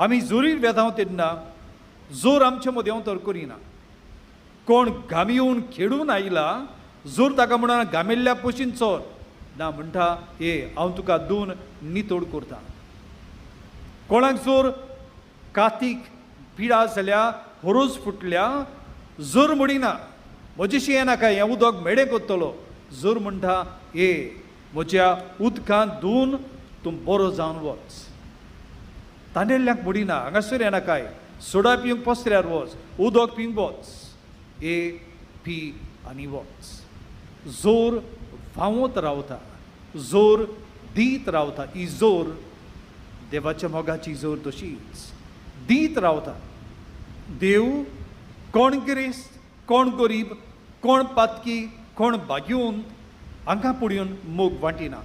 आमी जोरीर वेधांव तेन्ना जोर आमचे मदें तर करिना. कोण घामिवून खेळून आयला जोर ताका म्हणून घामिल्ल्या पशीन चोर ना म्हणटा हांव तुका धुवन नितोड करता. कोणाक जोर कातीक पिडा जाल्या हरोज फुटल्या जोर म्हणिना म्हजेशी हें नाका हें उदक मेडें कोत्तलो. जोर म्हणटा म्हज्या उदकांत धुवन तूं बरो जावन वच. तांडेल्ल्यांक म्हणिना हांगासर येना काय सोडा पिवंक पसऱ्यार वच उदक पिवंक वच पी आनी वच. जोर व्हांवत रावता जोर दीत रावता. ही जोर देवाच्या मोगाची जोर तशीच दीत रावता. देव कोण गिरेस्त कोण गरीब कोण पातकी कोण बाग्यून हांगा पुडून मोग वांटिना.